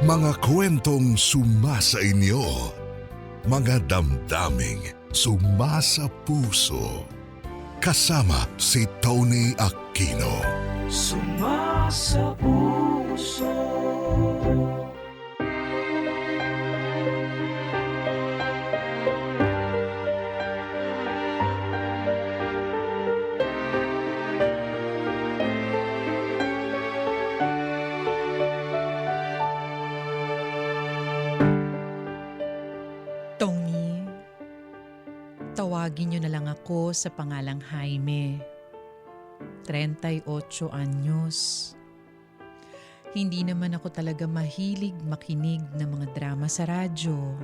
Mga kwentong sumasa inyo, mga damdaming sumasa puso. Kasama si Tony Aquino. Sumasa puso. Tony, tawagin niyo na lang ako sa pangalang Jaime. 38 anyos. Hindi naman ako talaga mahilig makinig ng mga drama sa radyo.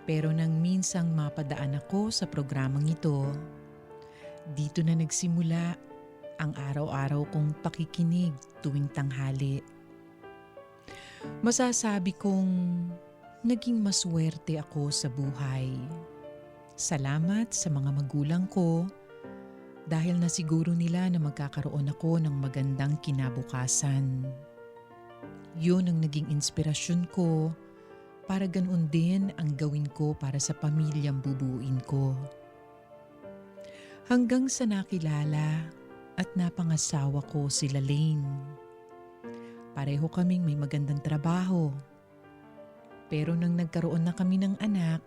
Pero nang minsang mapadaan ako sa programang ito, dito na nagsimula ang araw-araw kong pakikinig tuwing tanghali. Masasabi kong naging maswerte ako sa buhay. Salamat sa mga magulang ko dahil nasiguro nila na magkakaroon ako ng magandang kinabukasan. Yun ang naging inspirasyon ko para ganoon din ang gawin ko para sa pamilyang bubuuin ko. Hanggang sa nakilala at napangasawa ko sila Lane. Pareho kaming may magandang trabaho. Pero nang nagkaroon na kami ng anak,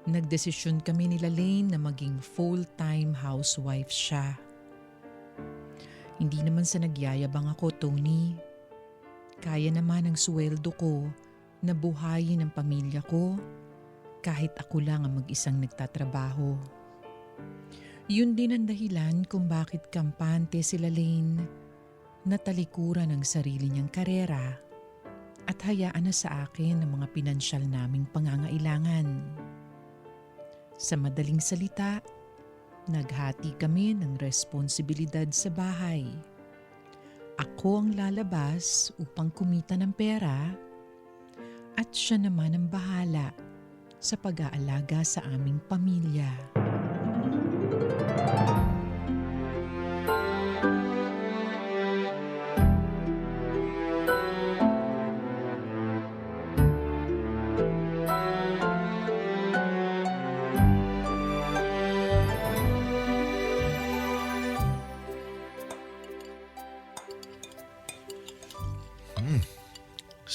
nagdesisyon kami nila Lane na maging full-time housewife siya. Hindi naman sa nagyayabang ako, Tony. Kaya naman ang sweldo ko na buhayin ang pamilya ko kahit ako lang ang mag-isang nagtatrabaho. Yun din ang dahilan kung bakit kampante sila Lane na talikuran ang sarili niyang karera at hayaan na sa akin ang mga pinansyal naming pangangailangan. Sa madaling salita, naghati kami ng responsibilidad sa bahay. Ako ang lalabas upang kumita ng pera at siya naman ang bahala sa pag-aalaga sa aming pamilya.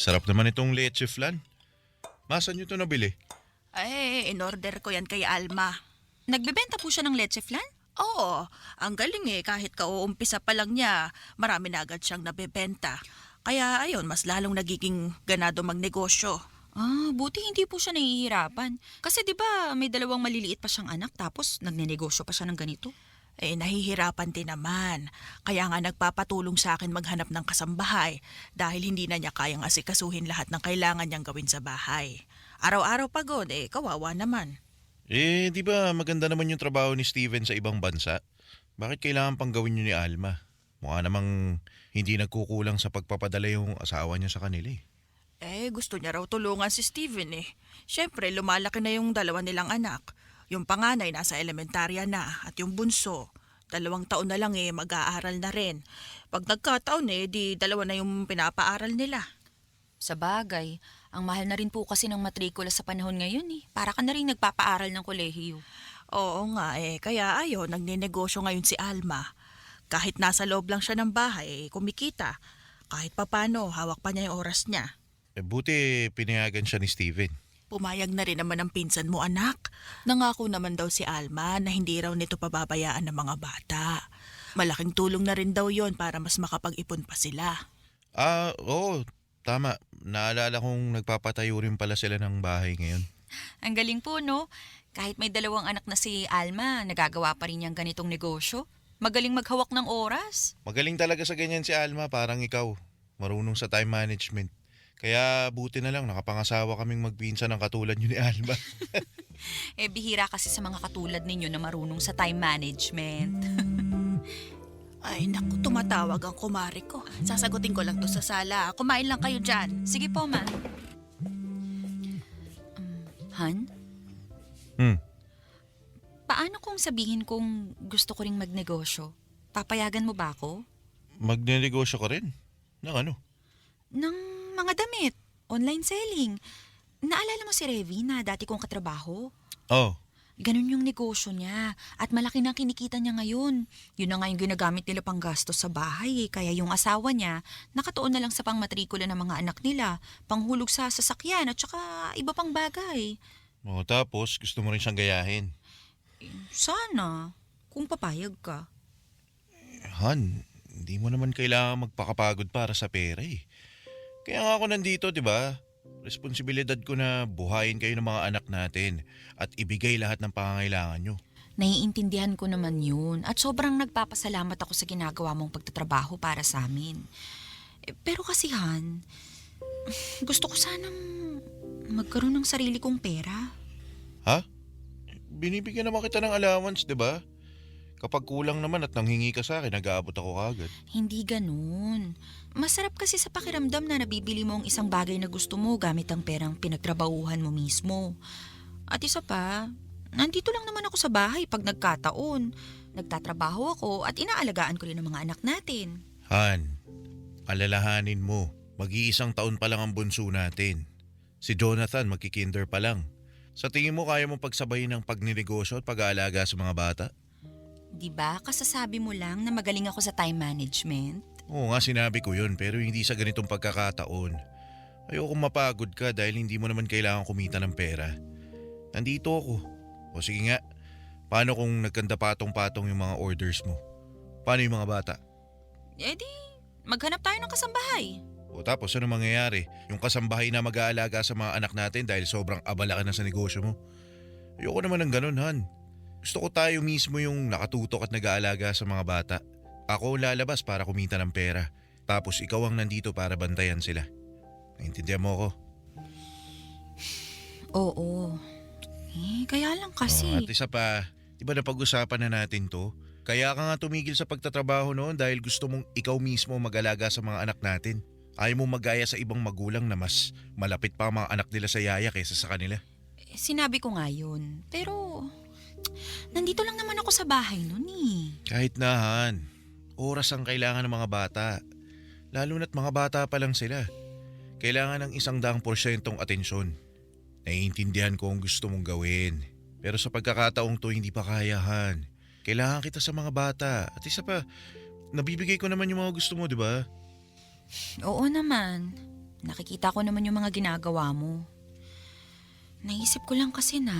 Sarap naman itong leche flan. Masan nyo ito nabili? Ay, in-order ko yan kay Alma. Nagbebenta po siya ng leche flan? Oo, ang galing kahit kauumpisa pa lang niya, marami na agad siyang nabebenta. Kaya ayun, mas lalong nagiging ganado magnegosyo. Buti hindi po siya nahihirapan. Kasi 'di ba may 2 maliliit pa siyang anak tapos nagnenegosyo pa siya ng ganito? Nahihirapan din naman. Kaya nga nagpapatulong sa akin maghanap ng kasambahay dahil hindi na niya kayang asikasuhin lahat ng kailangan niyang gawin sa bahay. Araw-araw pagod, kawawa naman. Di ba maganda naman yung trabaho ni Steven sa ibang bansa? Bakit kailangan pang gawin yun ni Alma? Mukha namang hindi nagkukulang sa pagpapadala yung asawa niya sa kanila Gusto niya raw tulungan si Steven Siyempre, lumalaki na yung 2 nilang anak. Yung panganay nasa elementarya na at yung bunso, 2 taon na lang mag-aaral na rin. Pag nagkataon di 2 na yung pinapaaral nila. Sa bagay, ang mahal na rin po kasi ng matrikula sa panahon ngayon Para ka na rin nagpapaaral ng kolehiyo. Oo nga kaya ayun, nagninegosyo ngayon si Alma. Kahit nasa loob lang siya ng bahay, kumikita. Kahit papano, hawak pa niya yung oras niya. Buti pinayagan siya ni Steven. Pumayag na rin naman ang pinsan mo, anak. Nangako naman daw si Alma na hindi raw nito pababayaan ng mga bata. Malaking tulong na rin daw yon para mas makapag-ipon pa sila. Oo, tama. Naalala kong nagpapatayo rin pala sila ng bahay ngayon. Ang galing po, no? Kahit may 2 anak na si Alma, nagagawa pa rin niyang ganitong negosyo. Magaling maghawak ng oras. Magaling talaga sa ganyan si Alma, parang ikaw. Marunong sa time management. Kaya buti na lang nakapangasawa kaming magpinsan ng katulad yun ni Alma. Bihira kasi sa mga katulad ninyo na marunong sa time management. Ay, naku, tumatawag ang kumari ko. Sasagutin ko lang to sa sala. Kumain lang kayo dyan. Sige po, ma. Han? Paano kung sabihin kong gusto ko ring magnegosyo? Papayagan mo ba ako? Magnenegosyo ka rin? Ng ano? Ng mga damit. Online selling. Naalala mo si Revi na dati kong katrabaho? Oh, Ganun yung negosyo niya at malaki na kinikita niya ngayon. Yun na nga yung ginagamit nila pang gastos sa bahay kaya yung asawa niya nakatuon na lang sa pangmatrikula ng mga anak nila, panghulog sa sasakyan at saka iba pang bagay. tapos gusto mo rin siyang gayahin. Sana, kung papayag ka. Han, hindi mo naman kailangan magpakapagod para sa pera eh. Kaya nga ako nandito, di ba? Responsibilidad ko na buhayin kayo ng mga anak natin at ibigay lahat ng pangangailangan nyo. Naiintindihan ko naman yun at sobrang nagpapasalamat ako sa ginagawa mong pagtatrabaho para sa amin. Pero kasi Han, gusto ko sanang magkaroon ng sarili kong pera. Ha? Binibigyan naman kita ng allowance, di ba? Kapag kulang naman at nanghingi ka sa akin, nag-aabot ako kagad. Hindi ganun. Masarap kasi sa pakiramdam na nabibili mo ang isang bagay na gusto mo gamit ang perang pinagtrabahuhan mo mismo. At isa pa, nandito lang naman ako sa bahay pag nagkataon. Nagtatrabaho ako at inaalagaan ko rin ang mga anak natin. Han, alalahanin mo, mag-iisang taon pa lang ang bunso natin. Si Jonathan magkikinder pa lang. Sa tingin mo kaya mong pagsabayin ng pagninegosyo at pag-aalaga sa mga bata? Diba, kasasabi mo lang na magaling ako sa time management? Oo nga, sinabi ko yun pero hindi sa ganitong pagkakataon. Ayokong mapagod ka dahil hindi mo naman kailangan kumita ng pera. Nandito ako. O sige nga, paano kung nagkanda patong-patong yung mga orders mo? Paano yung mga bata? Eh di, maghanap tayo ng kasambahay. O tapos ano mangyayari? Yung kasambahay na mag-aalaga sa mga anak natin dahil sobrang abala ka na sa negosyo mo? Ayoko naman ng ganun, Han. Gusto ko tayo mismo yung nakatutok at nag-aalaga sa mga bata. Ako lalabas para kumita ng pera. Tapos ikaw ang nandito para bantayan sila. Naintindihan mo ako? Oo. Kaya lang kasi. At isa pa, di ba napag-usapan na natin to? Kaya ka nga tumigil sa pagtatrabaho noon dahil gusto mong ikaw mismo mag-alaga sa mga anak natin. Ayaw mong magaya sa ibang magulang na mas malapit pa ang mga anak nila sa yaya kaysa sa kanila. Sinabi ko nga yun. Pero, nandito lang naman ako sa bahay nun eh. Kahit na, Han, oras ang kailangan ng mga bata. Lalo na't mga bata pa lang sila. Kailangan ng 100% atensyon. Naiintindihan ko ang gusto mong gawin. Pero sa pagkakataong to hindi pa kaya, Han. Kailangan kita sa mga bata. At isa pa, nabibigay ko naman yung mga gusto mo, di ba? Oo naman. Nakikita ko naman yung mga ginagawa mo. Naisip ko lang kasi na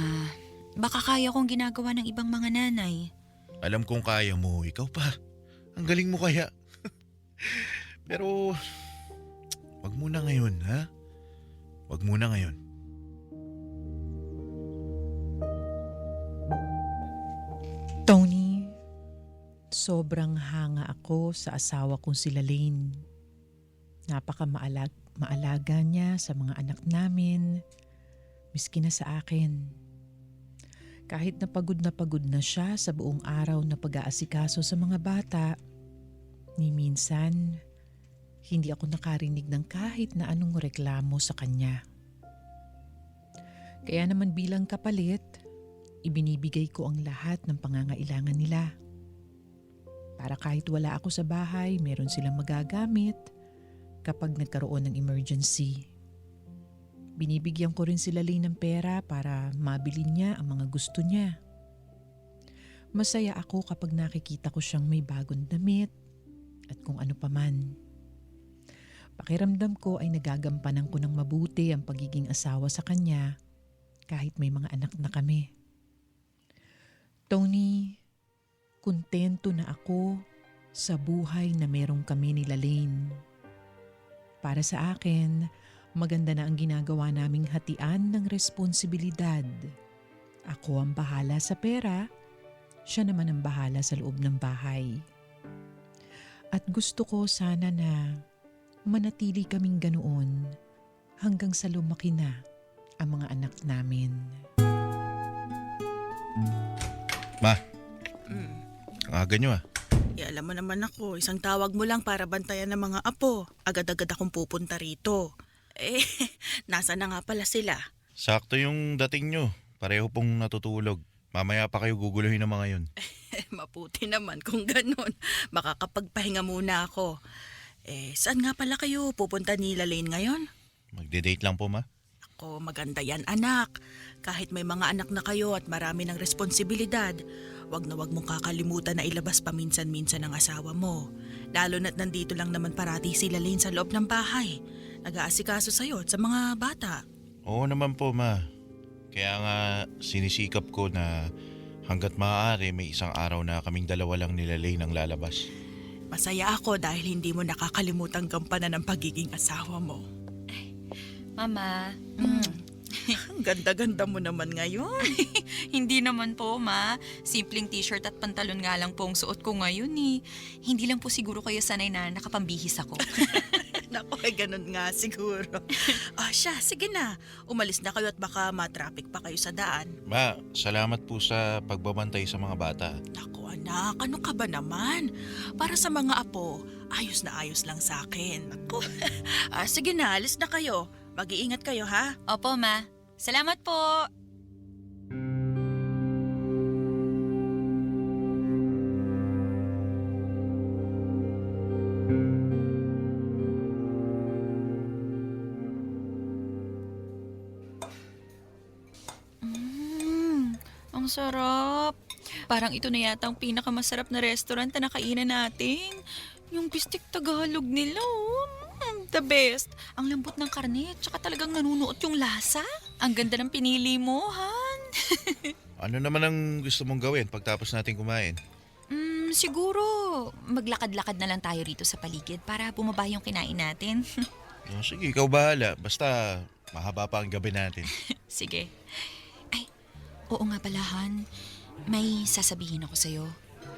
baka kaya kong ginagawa ng ibang mga nanay. Alam kong kaya mo, ikaw pa. Ang galing mo kaya. Pero, wag muna ngayon, ha? Wag muna ngayon. Tony, sobrang hanga ako sa asawa kong si Lalaine. Maalaga niya sa mga anak namin, miski na sa akin. Kahit na pagod na siya sa buong araw na pag-aasikaso sa mga bata, ni minsan, hindi ako nakarinig ng kahit na anong reklamo sa kanya. Kaya naman bilang kapalit, ibinibigay ko ang lahat ng pangangailangan nila. Para kahit wala ako sa bahay, meron silang magagamit kapag nagkaroon ng emergency. Binibigyan ko rin sila ng pera para mabili niya ang mga gusto niya. Masaya ako kapag nakikita ko siyang may bagong damit at kung ano paman. Pakiramdam ko ay nagagampanan ko ng mabuti ang pagiging asawa sa kanya kahit may mga anak na kami. Tony, kontento na ako sa buhay na merong kami ni Lalaine. Para sa akin, maganda na ang ginagawa naming hatian ng responsibilidad. Ako ang bahala sa pera, siya naman ang bahala sa loob ng bahay. At gusto ko sana na manatili kaming ganoon hanggang sa lumaki na ang mga anak namin. Ma, ang aga nyo ah. Alam mo naman ako, isang tawag mo lang para bantayan ng mga apo. Agad-agad akong pupunta rito. Nasa na nga pala sila? Sakto yung dating nyo. Pareho pong natutulog. Mamaya pa kayo guguluhin ng mga yun. Maputi naman kung ganun. Makakapagpahinga muna ako. Saan nga pala kayo pupunta ni Lalaine ngayon? Magde-date lang po, ma. Ako, maganda yan anak. Kahit may mga anak na kayo at marami ng responsibilidad, wag na wag mong kakalimutan na ilabas paminsan-minsan ng asawa mo. Lalo na't nandito lang naman parati sila Lane sa loob ng bahay. Nag-aasikaso sa'yo at sa mga bata. Oo naman po, ma. Kaya nga sinisikap ko na hanggat maaari may isang araw na kaming dalawa lang nila Lane ang lalabas. Masaya ako dahil hindi mo nakakalimutan gampanan ng pagiging asawa mo. Mama, Ang ganda-ganda mo naman ngayon. hindi naman po, ma. Simpleng t-shirt at pantalon nga lang po ang suot ko ngayon eh. Hindi lang po siguro kayo sanay na nakapambihis ako. Naku, ganun nga siguro. Siya, sige na. Umalis na kayo at baka matraffic pa kayo sa daan. Ma, salamat po sa pagbabantay sa mga bata. Naku anak, ano ka ba naman? Para sa mga apo, ayos na ayos lang sa akin. Naku. Sige na, alis na kayo. Mag-iingat kayo ha. Opo, ma. Salamat po. Ang sarap. Parang ito na yata ang pinakamasarap na restaurant na nakainan natin. Yung bistik Tagalog nila, oh. The best. Ang lambot ng karne, tsaka talagang nanunuot yung lasa. Ang ganda ng pinili mo, Han. Ano naman ang gusto mong gawin pagtapos natin kumain? Siguro maglakad-lakad na lang tayo rito sa paligid para bumaba yung kinain natin. Sige, ikaw bahala. Basta mahaba pa ang gabi natin. Sige. Ay, oo nga pala, Han. May sasabihin ako sa'yo.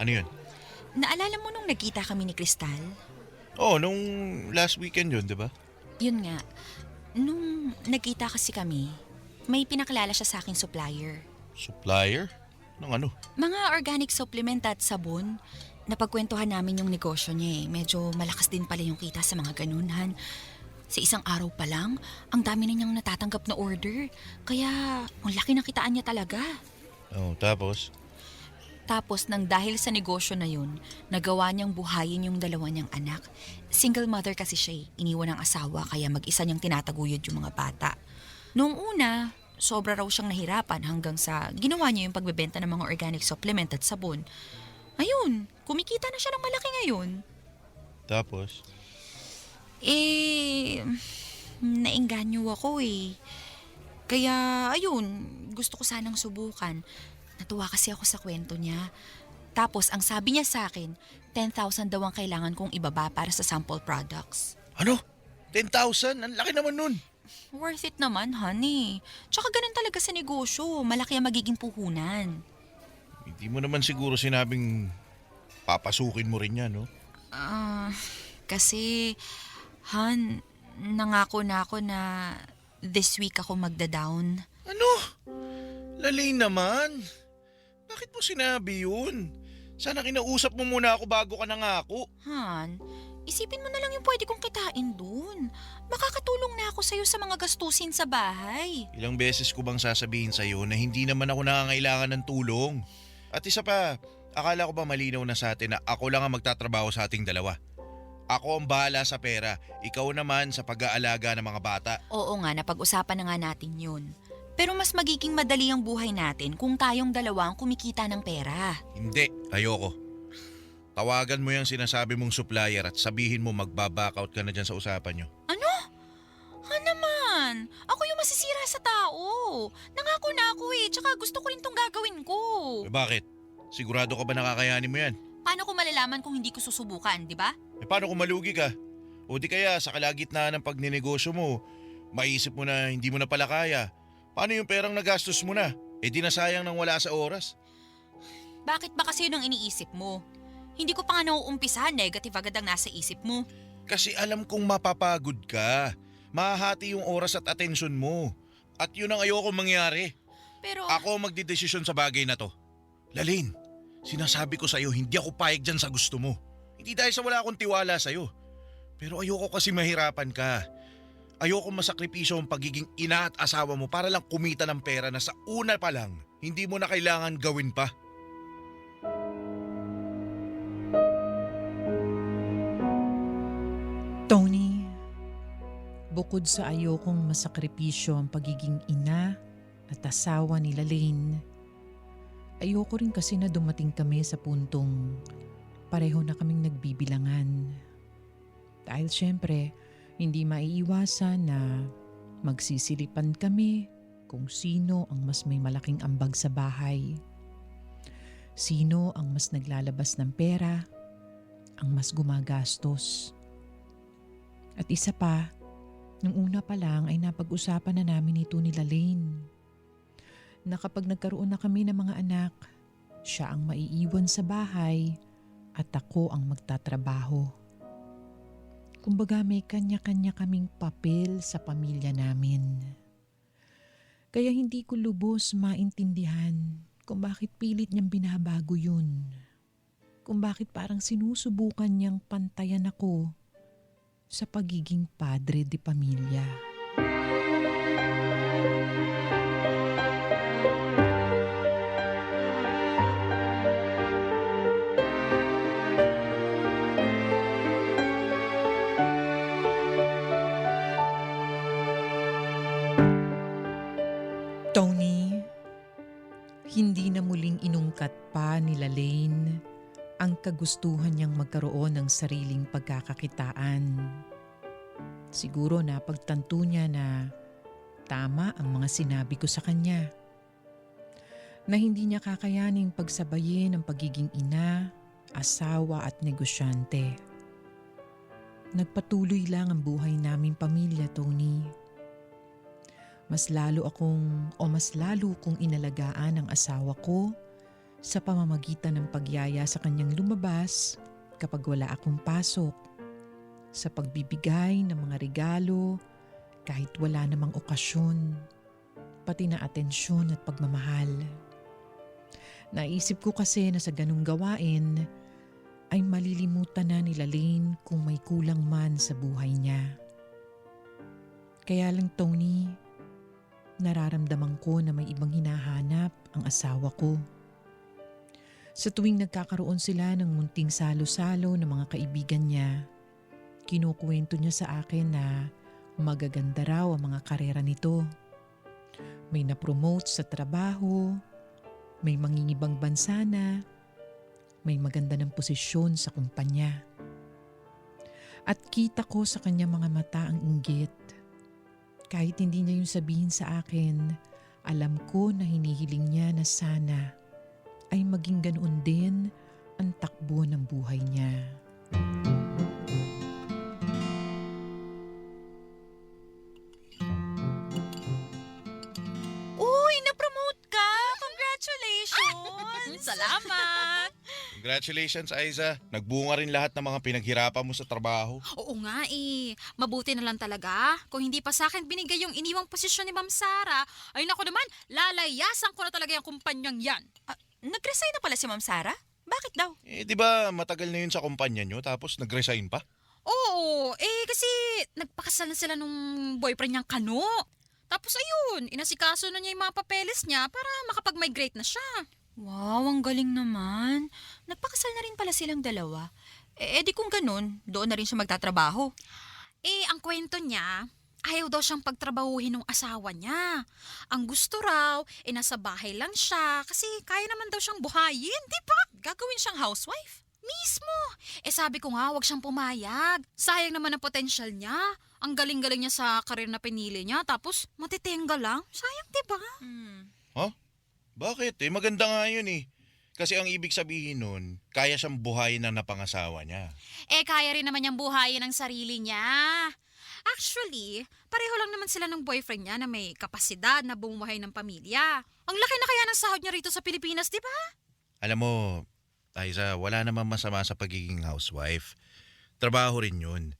Ano yun? Naalala mo nung nagkita kami ni Crystal? Nung last weekend yun, di ba? Yun nga. Nung nagkita kasi kami, may pinakilala siya sa aking supplier. Supplier? Ng ano? Mga organic supplement at sabon. Napagkwentuhan namin yung negosyo niya eh. Medyo malakas din pala yung kita sa mga ganunhan. Sa isang araw pa lang, ang dami na niyang natatanggap na order. Kaya, ang laki ng kitaan niya talaga. Tapos? Tapos nang dahil sa negosyo na yun, nagawa niyang buhayin yung dalawa niyang anak. Single mother kasi siya eh. Iniwan ng asawa kaya mag-isa niyang tinataguyod yung mga bata. Noong una, sobra raw siyang nahirapan hanggang sa ginawa niya yung pagbebenta ng mga organic supplement at sabon. Ayun, kumikita na siya ng malaki ngayon. Tapos? Naengganyo ako eh. Kaya, ayun, gusto ko sanang subukan. Natuwa kasi ako sa kwento niya. Tapos, ang sabi niya sa akin, 10,000 daw ang kailangan kong ibaba para sa sample products. Ano? 10,000? Ang laki naman nun. Worth it naman, honey. Tsaka ganun talaga sa negosyo. Malaki ang magiging puhunan. Hindi mo naman siguro sinabing papasukin mo rin yan, no? Kasi, Han, nangako na ako na this week ako magda-down. Ano? Lalay naman. Bakit mo sinabi yun? Sana kinausap mo muna ako bago ka nangako. Han, isipin mo na lang yung pwede kong kitain dun. Makakatulong na ako sa'yo sa mga gastusin sa bahay. Ilang beses ko bang sasabihin sa'yo na hindi naman ako nangangailangan ng tulong? At isa pa, akala ko ba malinaw na sa atin na ako lang ang magtatrabaho sa ating dalawa? Ako ang bahala sa pera, ikaw naman sa pag-aalaga ng mga bata. Oo nga, napag-usapan na nga natin yun. Pero mas magiging madali ang buhay natin kung tayong dalawa ang kumikita ng pera. Hindi, ayoko. Tawagan mo yung sinasabi mong supplier at sabihin mo magbaback out ka na dyan sa usapan nyo. Ano? Ha naman? Ako yung masisira sa tao. Nangako na ako eh, tsaka gusto ko rin tong gagawin ko. Bakit? Sigurado ka ba nakakayanin mo yan? Paano ko malalaman kung hindi ko susubukan, di ba? Paano kung malugi ka? O di kaya sa kalagitnaan ng pagninegosyo mo, maisip mo na hindi mo na pala kaya. Paano yung perang nagastos mo na? Di nasayang nang wala sa oras. Bakit ba kasi yun ang iniisip mo? Hindi ko pa nga nauumpisa, negative agad ang nasa isip mo. Kasi alam kong mapapagod ka. Mahahati yung oras at atensyon mo. At yun ang ayoko mangyari. Pero... Ako ang magdidesisyon sa bagay na to. Lalin, sinasabi ko sa'yo, hindi ako payag dyan sa gusto mo. Hindi dahil sa wala akong tiwala sa'yo. Pero ayoko kasi mahirapan ka. Ayoko masakripisyo ang pagiging ina at asawa mo para lang kumita ng pera na sa una pa lang, hindi mo na kailangan gawin pa. Tony, Bukod sa ayokong masakripisyo ang pagiging ina at asawa ni Lane, ayoko rin kasi na dumating kami sa puntong pareho na kaming nagbibilangan. Dahil syempre, hindi maiiwasan na magsisilipan kami kung sino ang mas may malaking ambag sa bahay. Sino ang mas naglalabas ng pera, ang mas gumagastos. At isa pa, nung una pa lang ay napag-usapan na namin ito ni Lane. Na kapag nagkaroon na kami ng mga anak, siya ang maiiwan sa bahay at ako ang magtatrabaho. Kumbaga may kanya-kanya kaming papel sa pamilya namin. Kaya hindi ko lubos maintindihan kung bakit pilit niyang binabago yun. Kung bakit parang sinusubukan niyang pantayan ako sa pagiging padre de pamilya. Tony, hindi na muling inungkat pa ni Lane ang kagustuhan niyang magkaroon ng sariling pagkakakitaan. Siguro napagtanto niya na tama ang mga sinabi ko sa kanya. Na hindi niya kakayaning pagsabayin ang pagiging ina, asawa at negosyante. Nagpatuloy lang ang buhay naming pamilya, Tony. Mas lalo kong inalagaan ang asawa ko sa pamamagitan ng pagyaya sa kanyang lumabas kapag wala akong pasok, sa pagbibigay ng mga regalo kahit wala namang okasyon, pati na atensyon at pagmamahal. Naisip ko kasi na sa ganung gawain ay malilimutan na ni Lane kung may kulang man sa buhay niya. Kaya lang, Tony, nararamdaman ko na may ibang hinahanap ang asawa ko. Sa tuwing nagkakaroon sila ng munting salo-salo ng mga kaibigan niya, kinukuwento niya sa akin na magaganda raw ang mga karera nito. May na-promote sa trabaho, may mangingibang bansa na, may maganda ng posisyon sa kumpanya. At kita ko sa kanya mga mata ang inggit. Kahit hindi niya yung sabihin sa akin, alam ko na hinihiling niya na sana ay maging ganoon din ang takbo ng buhay niya. Uy, na-promote ka! Congratulations! Salamat! Congratulations, Aiza. Nagbunga rin lahat ng mga pinaghirapan mo sa trabaho. Oo nga eh. Mabuti na lang talaga. Kung hindi pa sa akin binigay yung iniwang posisyon ni Ma'am Sara, ay naku naman, lalayasan ko na talaga yung kumpanyang yan. Nag-resign na pala si Ma'am Sara? Bakit daw? Di ba matagal na yun sa kumpanya nyo tapos nag-resign pa? Oo, kasi nagpakasal na sila nung boyfriend niyang Kano. Tapos ayun, inasikaso na niya yung mga papeles niya para makapag-migrate na siya. Wow, ang galing naman. Nagpakasal na rin pala silang dalawa. Di kung ganun, doon na rin siya magtatrabaho. Ang kwento niya, ayaw daw siyang pagtrabahuhin ng asawa niya. Ang gusto raw, nasa bahay lang siya kasi kaya naman daw siyang buhayin, di ba? Gagawin siyang housewife? Mismo! Sabi ko nga, wag siyang pumayag. Sayang naman ang potensyal niya. Ang galing-galing niya sa karir na pinili niya, tapos matitenga lang. Sayang, di ba? Huh? Bakit? Maganda nga yun eh. Kasi ang ibig sabihin nun, kaya siyang buhayin ng napangasawa niya. Kaya rin naman niyang buhayin ang sarili niya. Actually, pareho lang naman sila ng boyfriend niya na may kapasidad na bumuhay ng pamilya. Ang laki na kaya ng sahod niya rito sa Pilipinas, di ba? Alam mo, Aiza, wala namang masama sa pagiging housewife. Trabaho rin yun.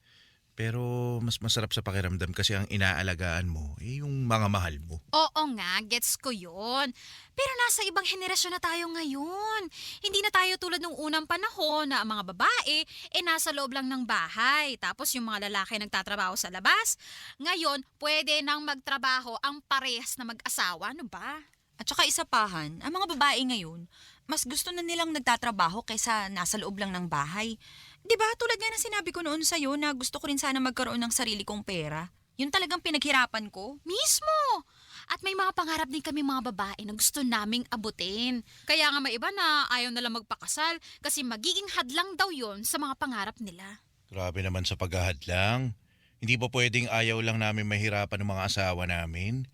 Pero mas masarap sa pakiramdam kasi ang inaalagaan mo, yung mga mahal mo. Oo nga, gets ko yun. Pero nasa ibang henerasyon na tayo ngayon. Hindi na tayo tulad nung unang panahon na ang mga babae, nasa loob lang ng bahay. Tapos yung mga lalaki nagtatrabaho sa labas. Ngayon, pwede nang magtrabaho ang parehas na mag-asawa, ano ba? At saka isa pahan, ang mga babae ngayon, mas gusto na nilang nagtatrabaho kaysa nasa loob lang ng bahay. Di ba tulad nga na sinabi ko noon sa'yo na gusto ko rin sana magkaroon ng sarili kong pera? Yun talagang pinaghirapan ko. Mismo! At may mga pangarap din kami mga babae na gusto naming abutin. Kaya nga may iba na ayaw nalang magpakasal kasi magiging hadlang daw yon sa mga pangarap nila. Grabe naman sa paghahadlang. Hindi ba pwedeng ayaw lang namin mahirapan ng mga asawa namin?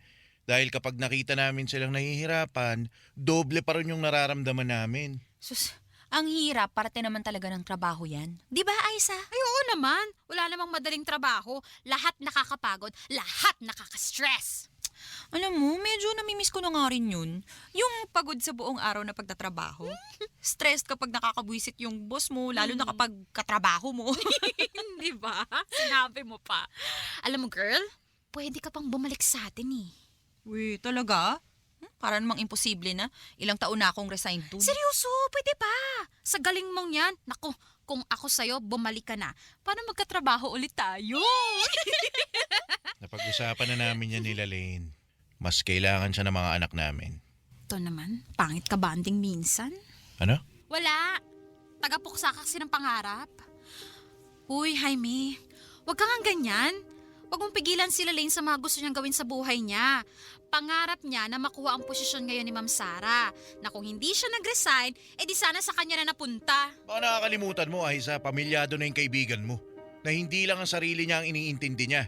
Dahil kapag nakita namin silang nahihirapan, doble pa rin yung nararamdaman namin. Sus, ang hirap, parte naman talaga ng trabaho yan. Di ba, Aiza? Ay oo naman, wala namang madaling trabaho. Lahat nakakapagod, lahat nakaka-stress. Alam mo, medyo namimiss ko na nga rin yun. Yung pagod sa buong araw na pagtatrabaho. Stressed kapag nakakabwisit yung boss mo, lalo na kapag katrabaho mo. Di ba? Sinabi mo pa. Alam mo girl, pwede ka pang bumalik sa atin eh. Uy, talaga? Para namang imposible na. Ilang taon na akong resigned to. Seryoso, pwede pa. Sa galing mong yan, naku, kung ako sa'yo, bumalik ka na. Paano magkatrabaho ulit tayo? Napag-usapan na namin yan nila Lane. Mas kailangan siya ng mga anak namin. Ito naman, pangit ka banding minsan. Ano? Wala. Tagapuksa ka kasi ng pangarap. Uy, Jaime, wag ka nga ganyan. Wag mong pigilan sila Lane sa mga gusto niyang gawin sa buhay niya. Pangarap niya na makuha ang posisyon ngayon ni Ma'am Sara. Na kung hindi siya nag-resign, edi sana sa kanya na napunta. Baka nakakalimutan mo, Aiza, pamilyado na yung kaibigan mo. Na hindi lang ang sarili niya ang iniintindi niya.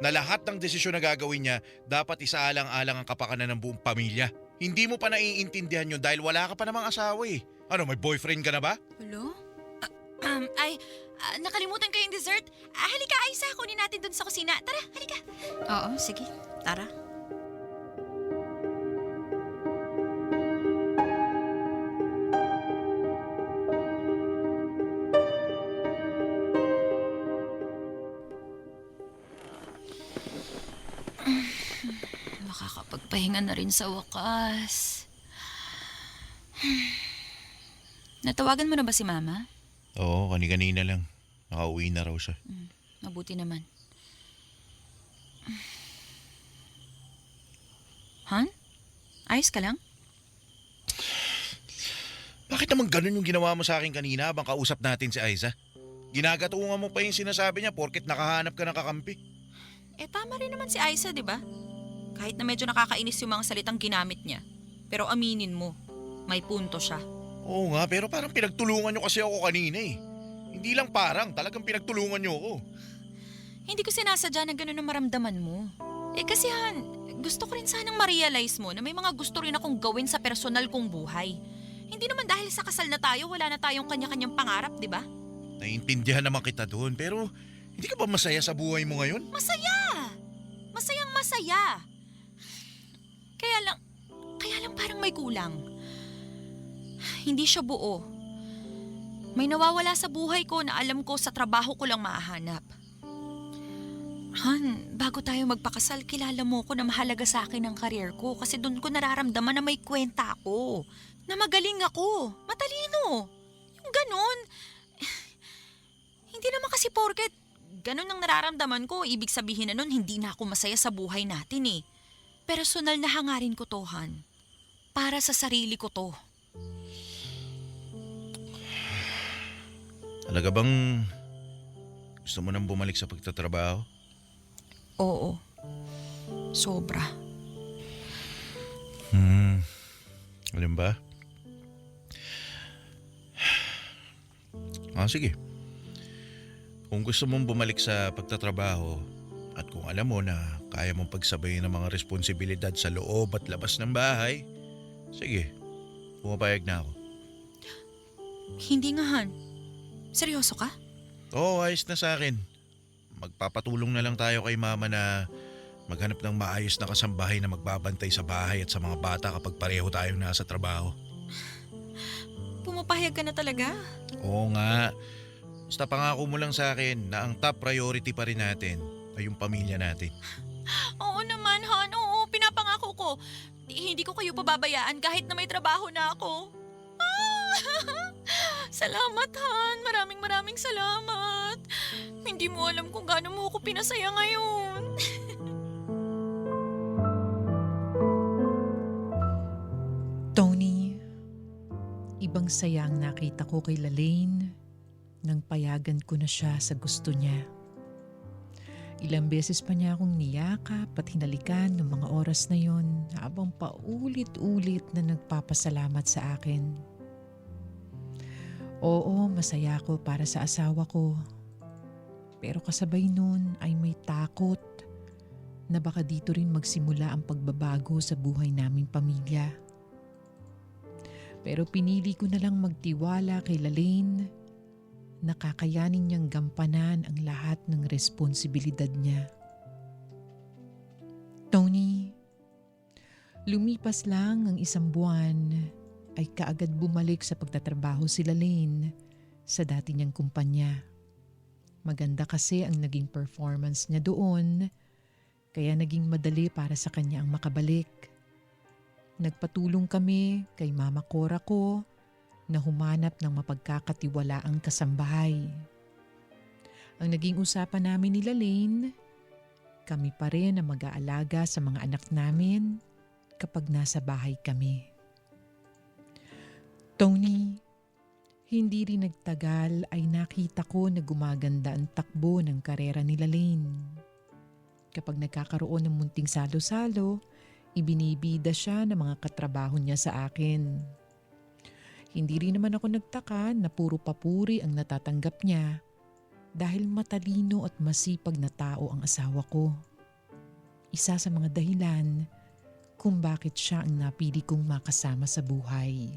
Na lahat ng desisyon na gagawin niya, dapat isaalang-alang ang kapakanan ng buong pamilya. Hindi mo pa naiintindihan yun dahil wala ka pa namang asawa eh. Ano, may boyfriend ka na ba? Hello? Nakalimutan ko yung dessert. Halika, Aiza, kunin natin dun sa kusina. Tara, halika. Oo, sige. Tara. Makakapagpahinga na rin sa wakas. Natawagan mo na ba si Mama? Oo, kani-kanina lang. Nakauwi na raw siya. Mabuti naman. Han? Ayos ka lang? Bakit naman ganun yung ginawa mo sa akin kanina habang kausap natin si Aiza? Ginagatungan mo pa yung sinasabi niya porket nakahanap ka ng kakampi. Tama rin naman si Aiza, di ba? Kahit na medyo nakakainis yung mga salitang ginamit niya. Pero aminin mo, may punto siya. Oo nga, pero parang pinagtulungan niyo kasi ako kanina eh. Hindi lang parang, talagang pinagtulungan niyo ako. Hindi ko sinasadya na gano'n ang maramdaman mo. Kasi Han, gusto ko rin sanang ma-realize mo na may mga gusto rin akong gawin sa personal kong buhay. Hindi naman dahil sa kasal na tayo, wala na tayong kanya-kanyang pangarap, di ba? Naiintindihan naman kita doon, pero hindi ka ba masaya sa buhay mo ngayon? Masaya! Masayang masaya! Kaya lang parang may kulang. Hindi siya buo. May nawawala sa buhay ko na alam ko sa trabaho ko lang mahahanap. Han, bago tayo magpakasal, kilala mo ko na mahalaga sa akin ang career ko kasi doon ko nararamdaman na may kwenta ako. Na magaling ako. Matalino. Yung ganun. Hindi naman kasi porket ganun ang nararamdaman ko, ibig sabihin na nun hindi na ako masaya sa buhay natin eh. Personal na hangarin ko to, Han. Para sa sarili ko to. Talaga bang gusto mo nang bumalik sa pagtatrabaho? Oo. Sobra. Alam ba? Sige. Kung gusto mong bumalik sa pagtatrabaho at kung alam mo na kaya mong pagsabayin ng mga responsibilidad sa loob at labas ng bahay, sige, pumapayag na ako. Hindi nga, Han. Seryoso ka? Oo, ayos na sa akin. Magpapatulong na lang tayo kay Mama na maghanap ng maayos na kasambahay na magbabantay sa bahay at sa mga bata kapag pareho tayong nasa trabaho. Pumapahayag ka na talaga? Oo nga. Basta pangako mo lang sa akin na ang top priority pa rin natin ay yung pamilya natin. Oo naman, Han. Oo, pinapangako ko. Hindi ko kayo pababayaan kahit na may trabaho na ako. Salamat, Han. Maraming salamat. Hindi mo alam kung gaano mo ako pinasaya ngayon. Tony, ibang sayang nakita ko kay Lalaine nang payagan ko na siya sa gusto niya. Ilang beses pa niya akong niyakap at hinalikan ng mga oras na yon habang paulit-ulit na nagpapasalamat sa akin. Oo, masaya ako para sa asawa ko. Pero kasabay nun ay may takot na baka dito rin magsimula ang pagbabago sa buhay naming pamilya. Pero pinili ko na lang magtiwala kay Lalaine na kakayanin niyang gampanan ang lahat ng responsibilidad niya. Tony, lumipas lang ang 1 buwan ay kaagad bumalik sa pagtatrabaho si Lalaine sa dati niyang kumpanya. Maganda kasi ang naging performance niya doon, kaya naging madali para sa kanya ang makabalik. Nagpatulong kami kay Mama Cora ko na humanap ng mapagkakatiwalaang kasambahay. Ang naging usapan namin ni Lalaine, kami pa rin ang mag-aalaga sa mga anak namin kapag nasa bahay kami. Tony, hindi rin nagtagal ay nakita ko na gumaganda ang takbo ng karera ni Lalaine. Kapag nagkakaroon ng munting salo-salo, ibinibida siya ng mga katrabaho niya sa akin. Hindi rin naman ako nagtaka na puro papuri ang natatanggap niya dahil matalino at masipag na tao ang asawa ko. Isa sa mga dahilan kung bakit siya ang napili kong makasama sa buhay.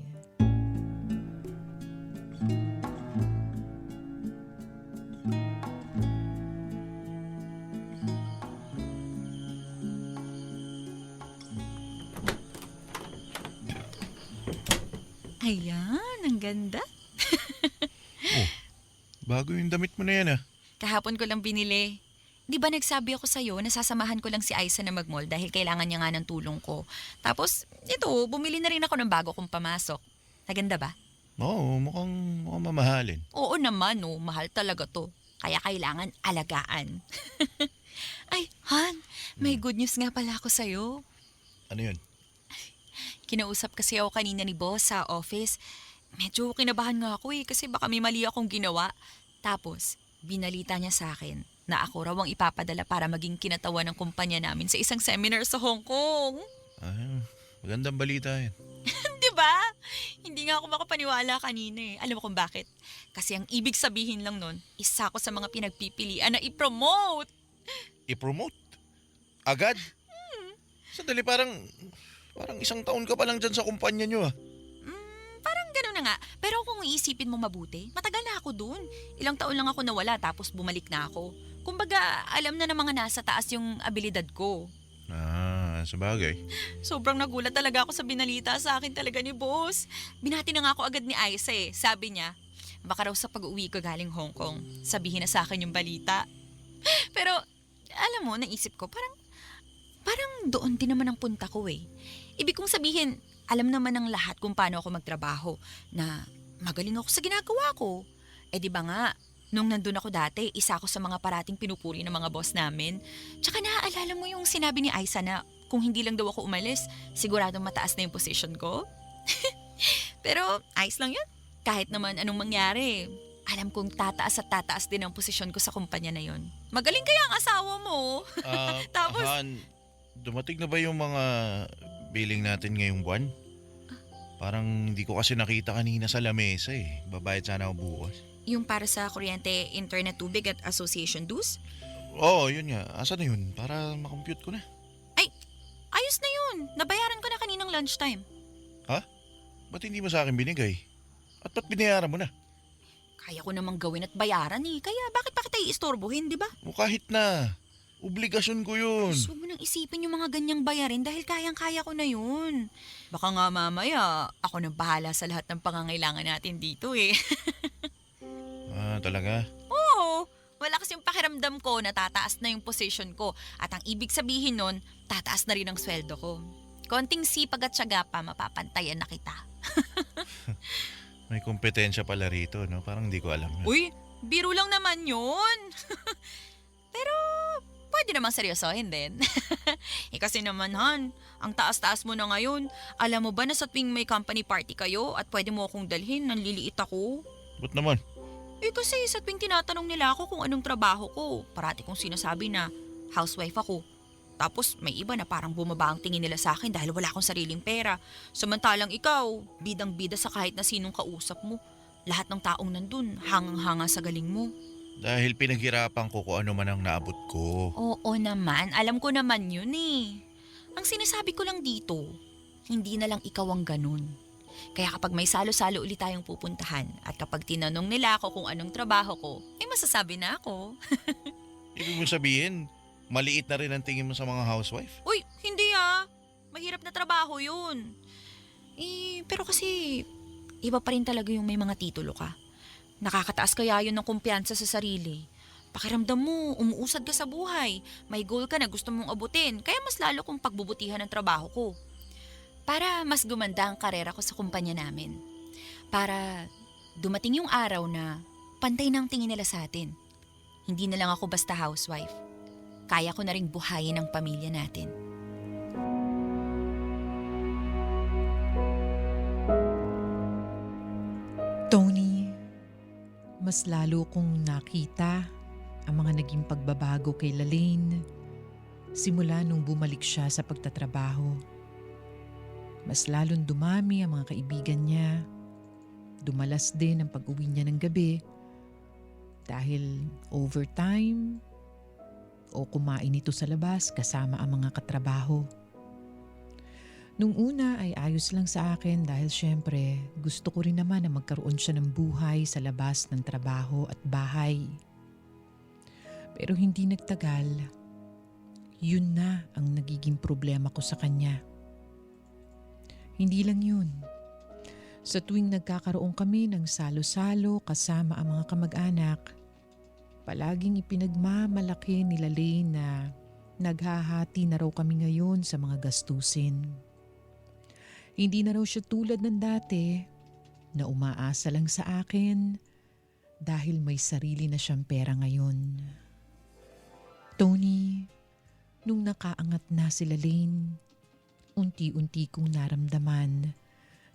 Ayan, ang ganda. Bago yung damit mo na yan Kahapon ko lang binili. Di ba nagsabi ako sa'yo na sasamahan ko lang si Aiza na mag-mall dahil kailangan niya nga ng tulong ko. Tapos, ito, bumili na rin ako ng bago kong pamasok. Naganda ba? Oo, mukhang mamahalin. Oo naman, no. Mahal talaga to. Kaya kailangan alagaan. Ay, Han, may good news nga pala ako sa'yo. Ano yun? Kinausap kasi ako kanina ni boss sa office. Medyo kinabahan nga ako kasi baka may mali akong ginawa. Tapos, binalita niya sa akin na ako raw ang ipapadala para maging kinatawan ng kumpanya namin sa isang seminar sa Hong Kong. Magandang balita yan. Di ba? Hindi nga ako makapaniwala kanina. Alam mo kung bakit? Kasi ang ibig sabihin lang nun, isa ko sa mga pinagpipilian na i-promote. I-promote? Agad? Sandali, parang 1 taon ka pa lang dyan sa kumpanya nyo Parang gano'n na nga. Pero kung iisipin mo mabuti, matagal na ako dun. Ilang taon lang ako nawala tapos bumalik na ako. Kumbaga, alam na ng mga nasa taas yung abilidad ko. Sabagay. Sobrang nagulat talaga ako sa binalita sa akin talaga ni boss. Binati na nga ako agad ni Aiza Sabi niya, baka raw sa pag-uwi ko galing Hong Kong, sabihin na sa akin yung balita. Pero, alam mo, naisip ko, parang doon din naman ang punta ko Ibig kong sabihin, alam naman ng lahat kung paano ako magtrabaho, na magaling ako sa ginagawa ko. Di ba nga, nung nandun ako dati, isa ako sa mga parating pinupuri ng mga boss namin. Tsaka naaalala mo yung sinabi ni Aiza na kung hindi lang daw ako umalis, siguradong mataas na yung position ko. Pero ayos lang yun. Kahit naman anong mangyari, alam kong tataas at tataas din ang posisyon ko sa kumpanya na yun. Magaling kaya ang asawa mo. Tapos, Han, dumating na ba yung mga billing natin ngayong buwan? Parang hindi ko kasi nakita kanina sa lamesa Babayad sana ako bukas. yung para sa kuryente, internet, tubig at association dues? Oo, yun nga. Asan na yun? Para makompute ko na. Ayos na yun. Nabayaran ko na kaninang lunchtime. Ba't hindi mo sa akin binigay? At ba't binayaran mo na? Kaya ko namang gawin at bayaran Kaya bakit pa kita iistorbohin, di ba? O kahit na. Obligasyon ko yun. Huwag mo nang isipin yung mga ganyang bayarin dahil kayang-kaya ko na yun. Baka nga mamaya, ako nang bahala sa lahat ng pangangailangan natin dito Talaga? Oo, wala kasing pakiramdam ko na tataas na yung position ko. At ang ibig sabihin nun, tataas na rin ang sweldo ko. Konting sipag at syaga pa, mapapantayan na kita. May kompetensya pala rito, no? Parang hindi ko alam. Uy, biro lang naman yun. Pero, pwede namang seryosohin din. Kasi naman, Han, ang taas-taas mo na ngayon. Alam mo ba na sa tuwing may company party kayo at pwede mo akong dalhin, nanliliit ako? Ba't naman? Kasi sa tuwing tinatanong nila ako kung anong trabaho ko, parati kong sinasabi na housewife ako. Tapos may iba na parang bumaba ang tingin nila sa akin dahil wala akong sariling pera. Samantalang ikaw, bidang-bida sa kahit na sinong kausap mo. Lahat ng taong nandun, hangang-hanga sa galing mo. Dahil pinaghirapan ko kung ano man ang naabot ko. Oo naman, alam ko naman yun eh. Ang sinasabi ko lang dito, hindi na lang ikaw ang ganun. Kaya kapag may salo-salo ulit tayong pupuntahan at kapag tinanong nila ako kung anong trabaho ko, masasabi na ako. Ibig mo sabihin, maliit na rin ang tingin mo sa mga housewife? Uy, hindi ah. Mahirap na trabaho yun. Pero kasi iba pa rin talaga yung may mga titulo ka. Nakakataas kaya yun ng kumpiyansa sa sarili. Pakiramdam mo, umuusad ka sa buhay. May goal ka na gusto mong abutin, kaya mas lalo kong pagbubutihan ang trabaho ko. Para mas gumanda ang karera ko sa kumpanya namin. Para dumating yung araw na pantay na ang tingin nila sa atin. Hindi na lang ako basta housewife. Kaya ko na ring buhayin ang pamilya natin. Tony, mas lalo kong nakita ang mga naging pagbabago kay Lalaine simula nung bumalik siya sa pagtatrabaho. Mas lalong dumami ang mga kaibigan niya. Dumalas din ang pag-uwi niya ng gabi dahil overtime o kumain ito sa labas kasama ang mga katrabaho. Nung una ay ayos lang sa akin dahil syempre gusto ko rin naman na magkaroon siya ng buhay sa labas ng trabaho at bahay. Pero hindi nagtagal, yun na ang nagiging problema ko sa kanya. Hindi lang yun. Sa tuwing nagkakaroon kami ng salo-salo kasama ang mga kamag-anak, palaging ipinagmamalaki ni Lalaine na naghahati na raw kami ngayon sa mga gastusin. Hindi na raw siya tulad ng dati na umaasa lang sa akin dahil may sarili na siyang pera ngayon. Tony, nung nakaangat na si Lalaine, unti-unti kong naramdaman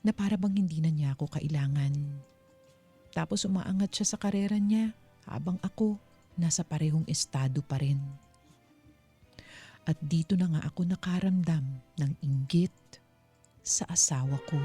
na para bang hindi na niya ako kailangan. Tapos umaangat siya sa karera niya habang ako nasa parehong estado pa rin. At dito na nga ako nakaramdam ng inggit sa asawa ko.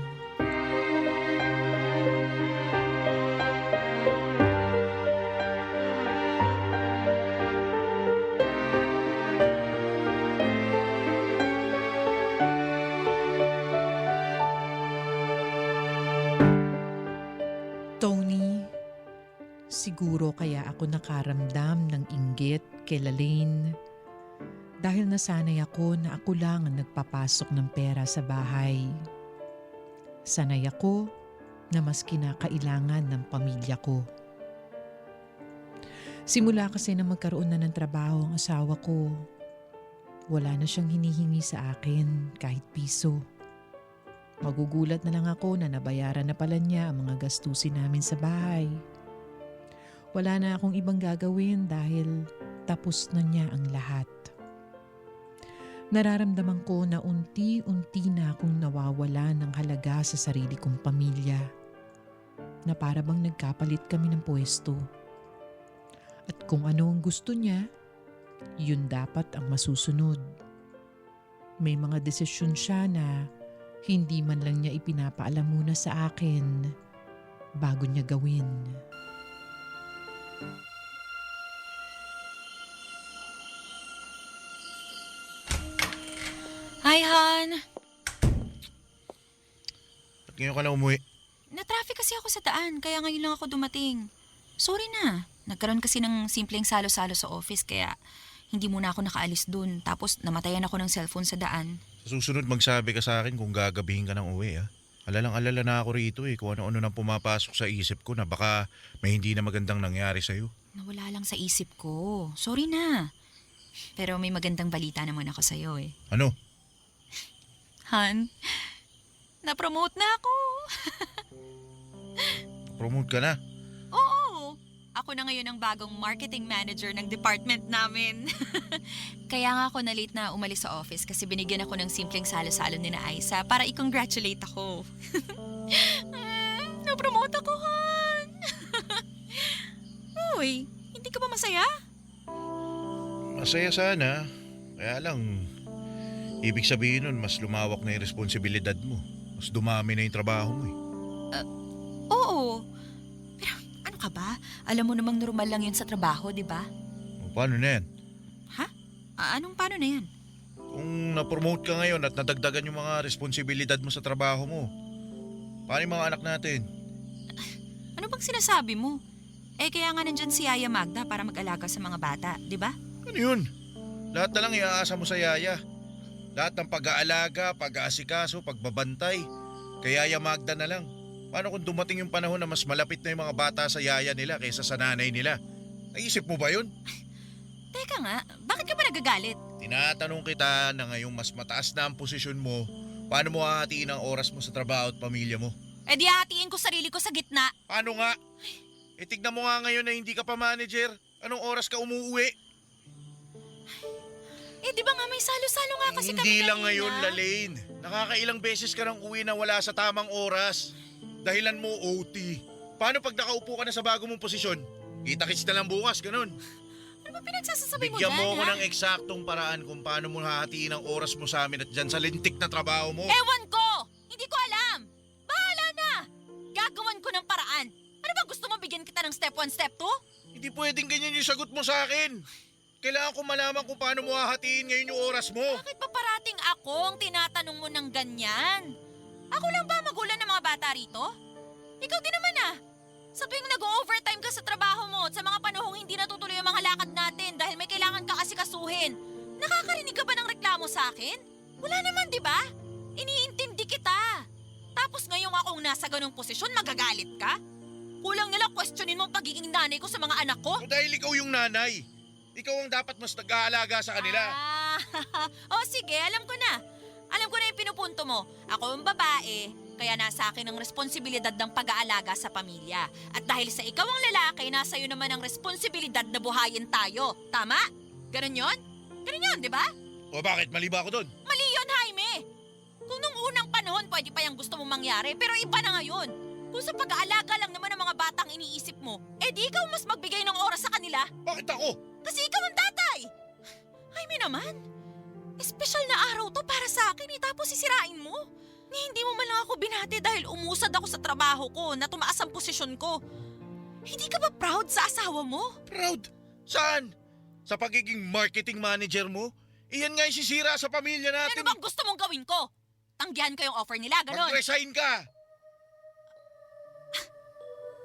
Tony, siguro kaya ako nakaramdam ng inggit kay Lalaine dahil nasanay ako na ako lang ang nagpapasok ng pera sa bahay. Sanay ako na mas kinakailangan ng pamilya ko. Simula kasi na magkaroon na ng trabaho ang asawa ko, wala na siyang hinihingi sa akin kahit piso. Magugulat na lang ako na nabayaran na pala niya ang mga gastusin namin sa bahay. Wala na akong ibang gagawin dahil tapos na niya ang lahat. Nararamdaman ko na unti-unti na akong nawawala ng halaga sa sarili kong pamilya. Na para bang nagkapalit kami ng pwesto. At kung ano ang gusto niya, yun dapat ang masusunod. May mga desisyon siya na hindi man lang niya ipinapaalam muna sa akin bago niya gawin. Hi, Han! Ba't ngayon ka na umuwi? Na-traffic kasi ako sa daan, kaya ngayon lang ako dumating. Sorry na, nagkaroon kasi ng simpleng salo-salo sa office, kaya hindi muna ako nakaalis dun. Tapos namatayan ako ng cellphone sa daan. Sa susunod magsabi ka sa akin kung gagabihin ka ng uwi, ha? Alalang-alala na ako rito kung ano-ano nang pumapasok sa isip ko na baka may hindi na magandang nangyari sa'yo. Nawala lang sa isip ko. Sorry na. Pero may magandang balita naman ako sa'yo eh. Ano? Han, na-promote na ako. Promote ka na? Oo, ako na ngayon ang bagong marketing manager ng department namin. Kaya nga ako na-late na umalis sa office kasi binigyan ako ng simpleng salo-salo ni na Aisa para i-congratulate ako. Na-promote ako, Han. tuloy? Hindi ka ba masaya? Masaya sana. Kaya lang, ibig sabihin nun, mas lumawak na yung responsibilidad mo. Mas dumami na yung trabaho mo eh. Oo. Pero ano ka ba? Alam mo namang normal lang yun sa trabaho, di ba? O, paano na yan? Ha? Anong paano na yan? Kung na-promote ka ngayon at nadagdagan yung mga responsibilidad mo sa trabaho mo, paano yung mga anak natin? Ano bang sinasabi mo? Kaya nga nandyan si Yaya Magda para mag-alaga sa mga bata, di ba? Ano yun? Lahat na lang iaasa mo sa yaya. Lahat ng pag-aalaga, pag-aasikaso, pagbabantay. Kay Yaya Magda na lang. Paano kung dumating yung panahon na mas malapit na yung mga bata sa yaya nila kaysa sa nanay nila? Naisip mo ba yun? Teka nga, bakit ka ba nagagalit? Tinatanong kita na ngayong mas mataas na ang posisyon mo, paano mo hahatiin ang oras mo sa trabaho at pamilya mo? Di hatiin ko sarili ko sa gitna. Paano nga? Tignan mo nga ngayon na hindi ka pa manager. Anong oras ka umuwi? Di ba nga may salo-salo nga kasi kami Hindi kanina. lang ngayon, Lalaine. Nakakailang beses ka nang uwi na wala sa tamang oras. Dahilan mo OT. Paano pag nakaupo ka na sa bago mong posisyon? Kita-kits na lang bukas, ganun. Ano ba pinagsasasabi mo Bigyan dyan, mo ko ha? ng eksaktong paraan kung paano mo hahatiin ang oras mo sa amin at dyan sa lintik na trabaho mo. Ewan ko! Hindi ko alam! Bahala na! Gagawan ko ng paraan. Ano ba gusto mo bigyan kita ng step 1, step 2? Hindi pwedeng ganyan yung sagot mo sa akin. Kailangan ko malaman kung paano mo hahatiin ngayon yung oras mo. Bakit pa parating ako ang tinatanong mo ng ganyan? Ako lang ba magulang ng mga bata rito? Ikaw din naman ah. Sa tuwing nag-overtime ka sa trabaho mo at sa mga panahong hindi natutuloy ang mga lakad natin dahil may kailangan ka kasi kasuhin, nakakarinig ka ba ng reklamo sa akin? Wala naman, di ba? Iniintindi kita. Tapos ngayong akong nasa ganong posisyon, magagalit ka? Kulang nilang questionin mo ang pagiging nanay ko sa mga anak ko? O dahil ikaw yung nanay. Ikaw ang dapat mas nag-aalaga sa kanila. O sige, alam ko na. Alam ko na yung pinupunto mo. Ako ang babae, kaya nasa akin ang responsibilidad ng pag-aalaga sa pamilya. At dahil sa ikaw ang lalaki, nasa iyo naman ang responsibilidad na buhayin tayo. Tama? Ganon yon? Ganon yon, di ba? O bakit? Mali ba ako doon? Mali yun, Jaime! Kung nung unang panahon, pwede pa yung gusto mong mangyari, pero iba na ngayon. Kung sa pag-aalaga lang naman ng mga batang iniisip mo, di ikaw mas magbigay ng oras sa kanila. Bakit ako? Kasi ikaw ang tatay! Jaime naman, espesyal na araw to para sa akin tapos sisirain mo. Hindi mo man lang ako binati dahil umusad ako sa trabaho ko na tumaas ang posisyon ko. Hindi ka ba proud sa asawa mo? Proud? Saan? Sa pagiging marketing manager mo? Iyan nga yung sisira sa pamilya natin. Ano bang gusto mong gawin ko? Tanggihan ko yung offer nila, ganon. Mag-resign ka!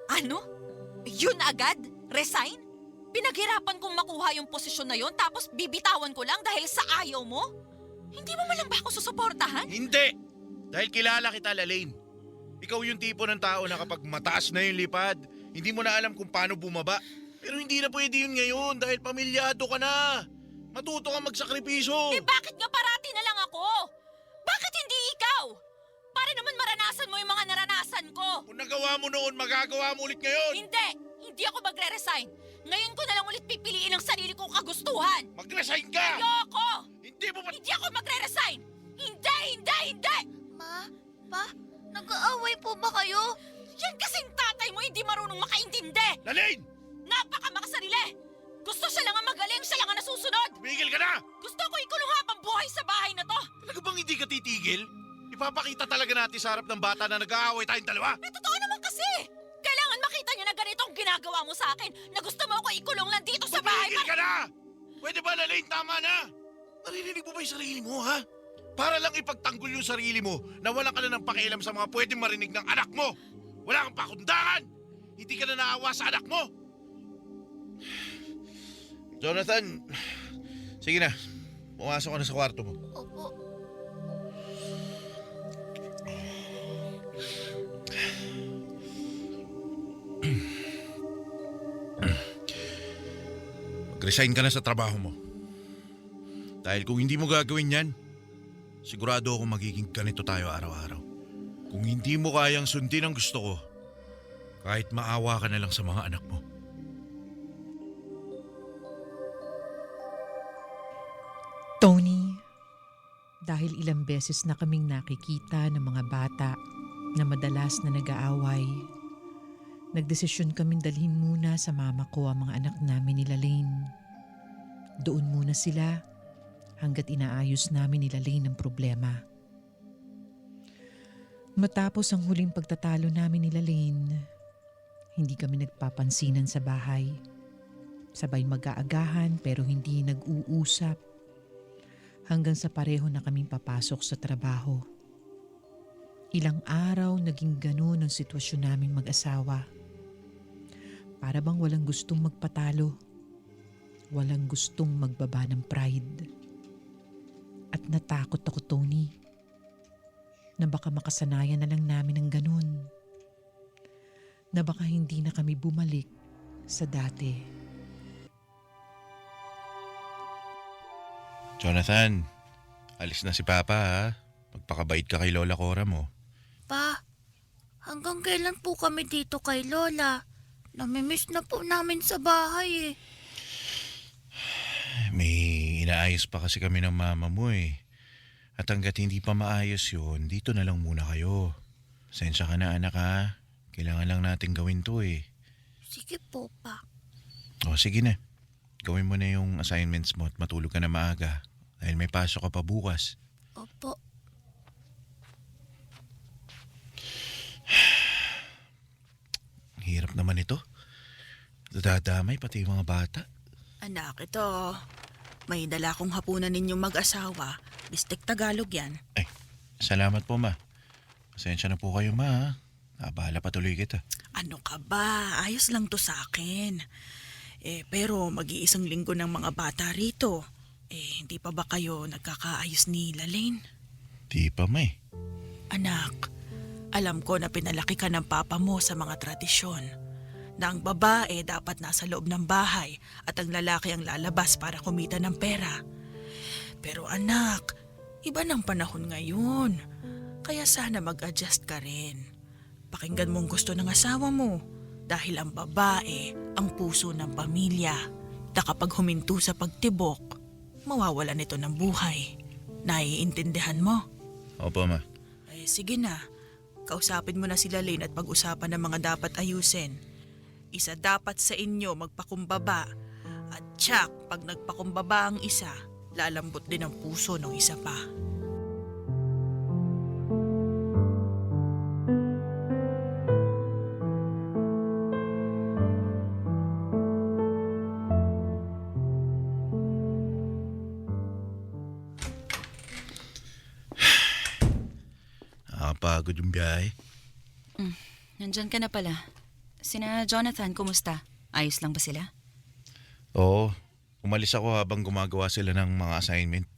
Ano? Yun agad? Resign? Pinaghirapan kong makuha yung posisyon na yon tapos bibitawan ko lang dahil sa ayaw mo? Hindi mo man lang ba ako susuportahan? Hindi! Dahil kilala kita, Lalaine. Ikaw yung tipo ng tao na kapag mataas na yung lipad, hindi mo na alam kung paano bumaba. Pero hindi na pwede yun ngayon dahil pamilyado ka na. Matuto ka magsakripisyo. Bakit nga parati na lang ako? Bakit hindi ikaw? Para naman maranasan mo yung mga naranasan ko. Kung nagawa mo noon, magagawa mo ulit ngayon. Hindi! Hindi ako magre-resign. Ngayon ko na lang ulit pipiliin ang sarili kong kagustuhan. Mag-resign ka! Ayoko! Hindi mo ba... Hindi ako magre-resign! Hindi! Hindi! Hindi! Ma? Pa? Nag-aaway po ba kayo? Yan kasing tatay mo hindi marunong makaintindi! Lalaine! Napakamakasarili! Gusto siya lang ang magaling, siya lang ang nasusunod! Tumigil ka na! Gusto ko ikulong habang buhay sa bahay na to! Talaga bang hindi ka titigil? Ipapakita talaga natin sa harap ng bata na nag-aaway tayong dalawa. Totoo naman kasi! Kailangan makita niyo na ganito ang ginagawa mo sa akin na gusto mo ako ikulong lang dito sa bahay Tumigil ka na! Pwede ba, Lalaine? Tama na! Narinig mo ba yung sarili mo, ha? Para lang ipagtanggol yung sarili mo na wala ka na ng pakialam sa mga pwedeng marinig ng anak mo. Wala kang pakundangan! Hindi ka na naawa sa anak mo! Jonathan, sige na. Pumasok ka na sa kwarto mo. Opo. Mag-resign ka na sa trabaho mo. Dahil kung hindi mo gagawin yan, sigurado ako magiging ganito tayo araw-araw. Kung hindi mo kayang sundin ang gusto ko, kahit maawa ka na lang sa mga anak mo. Tony, dahil ilang beses na kaming nakikita ng mga bata na madalas na nag-aaway, Nagdesisyon kaming dalhin muna sa mama ko ang mga anak namin nila Lane. Doon muna sila hanggat inaayos namin nila Lane ang problema. Matapos ang huling pagtatalo namin nila Lane, hindi kami nagpapansinan sa bahay. Sabay mag-aagahan pero hindi nag-uusap hanggang sa pareho na kaming papasok sa trabaho. Ilang araw naging ganun ang sitwasyon naming mag-asawa. Para bang walang gustong magpatalo, walang gustong magbaba ng pride. At natakot ako, Tony, na baka makasanayan na lang namin ng ganun. Na baka hindi na kami bumalik sa dati. Jonathan, alis na si Papa ha. Magpakabait ka kay Lola Cora mo. Pa, hanggang kailan po kami dito kay Lola? Namimiss na po namin sa bahay eh. May inaayos pa kasi kami ng mama mo eh. At hanggat hindi pa maayos yun, dito na lang muna kayo. Pasensya ka na anak ha. Kailangan lang natin gawin to eh. Sige po, pa. O sige na. Gawin mo na yung assignments mo at matulog ka na maaga. Dahil may pasok ka pa bukas. Opo. Hirap naman ito. Dadamay pati yung mga bata. Anak, ito. May dala kong hapunan ninyong mag-asawa. Bistek Tagalog yan. Ay, salamat po ma. Pasensya na po kayo ma ha. Nabahala patuloy kita. Ano ka ba? Ayos lang to sa akin. Pero mag-iisang linggo ng mga bata rito. Hindi pa ba kayo nagkakaayos ni Lalaine? Di pa may. Anak, alam ko na pinalaki ka ng papa mo sa mga tradisyon. Na ang babae dapat nasa loob ng bahay at ang lalaki ang lalabas para kumita ng pera. Pero anak, iba ng panahon ngayon. Kaya sana mag-adjust ka rin. Pakinggan mo ang gusto ng asawa mo dahil ang babae ang puso ng pamilya. Na kapag huminto sa pagtibok, mawawala nito ng buhay. Naiintindihan mo? Opo ma. Sige na. Kausapin mo na sila Lane at pag-usapan ng mga dapat ayusin. Isa dapat sa inyo magpakumbaba. At tsak, pag nagpakumbaba ang isa, lalambot din ang puso ng isa pa. Pagod yung biyahe. Nandyan ka na pala. Sina Jonathan, kumusta? Ayos lang ba sila? Oo, umalis ako habang gumagawa sila ng mga assignment.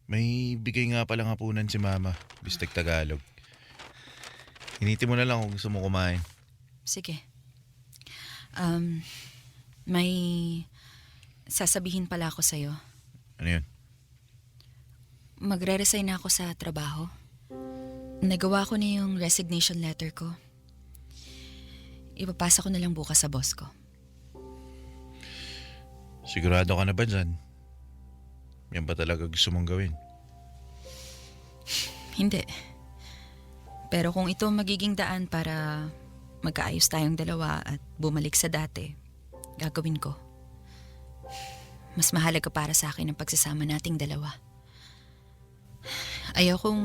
May bigay nga palang hapunan si Mama, Bistek Tagalog. Hiniti mo na lang kung gusto mo kumain. Sige. May sasabihin pala ako sa'yo. Ano yun? Magre-resign na ako sa trabaho. Nagawa ko na yung resignation letter ko. Ipapasa ko na lang bukas sa boss ko. Sigurado ka na ba dyan? Yan ba talaga gusto mong gawin? Hindi. Pero kung ito magiging daan para magkaayos tayong dalawa at bumalik sa dati, gagawin ko. Mas mahalaga para sa akin ang pagsasama nating dalawa. Ayaw kong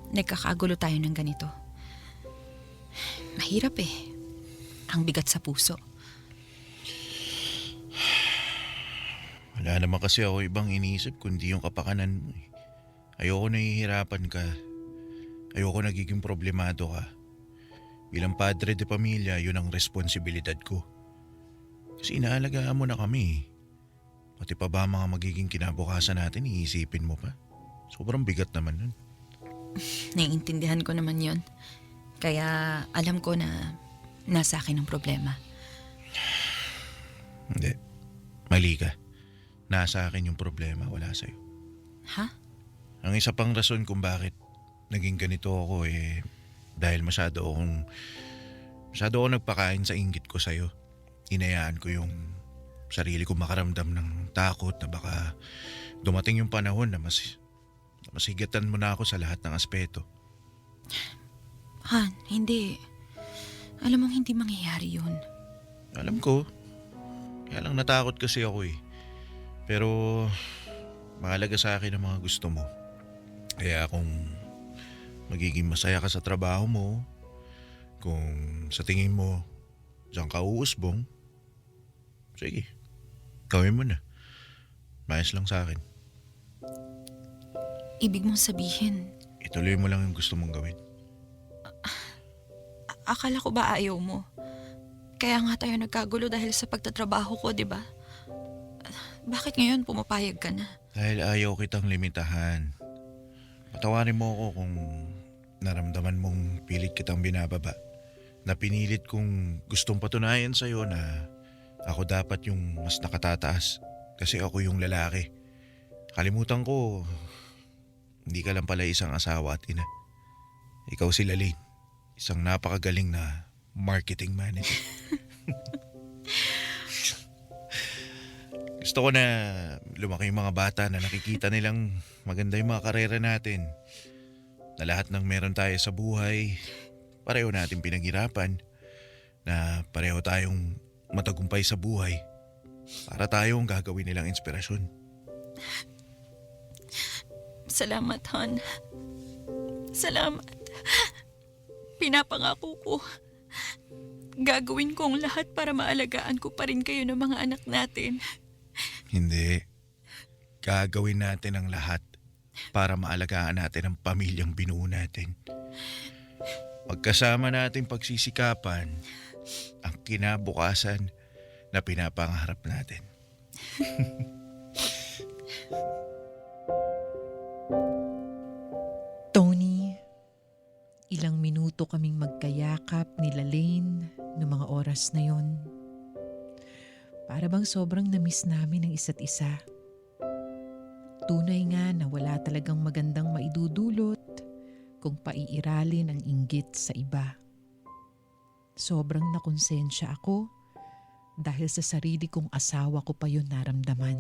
nagkakagulo tayo ng ganito. Mahirap eh. Ang bigat sa puso. Wala naman kasi ako ibang iniisip kundi yung kapakanan mo eh. Ayoko nahihirapan ka. Ayoko nagiging problemado ka. Bilang padre de pamilya, yun ang responsibilidad ko. Kasi inaalagaan mo na kami eh. Pati pa ba mga magiging kinabukasan natin, iisipin mo pa? Sobrang bigat naman nun. Naiintindihan ko naman yun. Kaya alam ko na nasa akin ang problema. Hindi. Mali ka. Nasa akin yung problema, wala sa'yo. Ha? Ang isa pang rason kung bakit naging ganito ako eh dahil masyado akong nagpakain sa inggit ko sa'yo. Inayaan ko yung sarili ko makaramdam ng takot na baka dumating yung panahon na mas higatan mo na ako sa lahat ng aspeto. Han, hindi. Alam mong hindi mangyayari yun. Alam ko. Kaya lang natakot kasi ako eh. Pero mahalaga sa akin ang mga gusto mo. Kaya kung magiging masaya ka sa trabaho mo, kung sa tingin mo diyan ka uusbong, sige, gawin mo na. Mayos lang sa akin. Ibig mong sabihin, Ituloy mo lang yung gusto mong gawin. akala ko ba ayaw mo? Kaya nga tayo nagkagulo dahil sa pagtatrabaho ko, di ba? Bakit ngayon pumapayag ka na? Dahil ayaw kitang limitahan. Patawarin mo ako kung naramdaman mong pilit kitang binababa. Na pinilit kong gustong patunayan sa'yo na ako dapat yung mas nakatataas. Kasi ako yung lalaki. Kalimutan ko, hindi ka lang pala isang asawa at ina. Ikaw si Lalaine, isang napakagaling na marketing manager. Gusto ko na lumaki yung mga bata na nakikita nilang maganda yung mga karera natin. Na lahat ng meron tayo sa buhay, pareho natin pinaghirapan. Na pareho tayong matagumpay sa buhay. Para tayong gagawin nilang inspirasyon. Salamat, hon. Salamat. Pinapangako ko. Gagawin ko ang lahat para maalagaan ko pa rin kayo ng mga anak natin. Hindi. Gagawin natin ang lahat para maalagaan natin ang pamilyang binuo natin. Pagkasama natin pagsisikapan ang kinabukasan na pinapangarap natin. Tony, ilang minuto kaming magkayakap ni Lalaine noong mga oras na yon. Para bang sobrang namiss namin ang isa't isa. Tunay nga na wala talagang magandang maidudulot kung paiiralin ang inggit sa iba. Sobrang nakonsensya ako dahil sa sarili kong asawa ko pa yun naramdaman.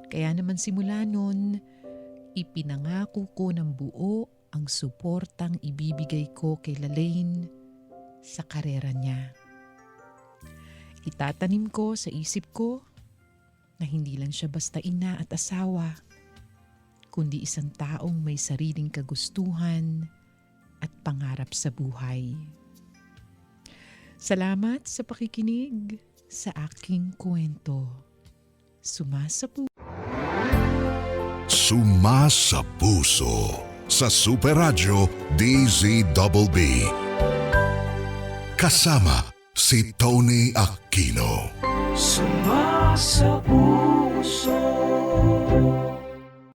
Kaya naman simula nun, ipinangako ko ng buo ang suportang ibibigay ko kay Lalaine sa karera niya. Itatanim ko sa isip ko na hindi lang siya basta ina at asawa, kundi isang taong may sariling kagustuhan at pangarap sa buhay. Salamat sa pakikinig sa aking kwento. Sumasapu. Sumasa puso sa Super Radio DZBB. Kasama si Tony Aquino. Sumasa puso.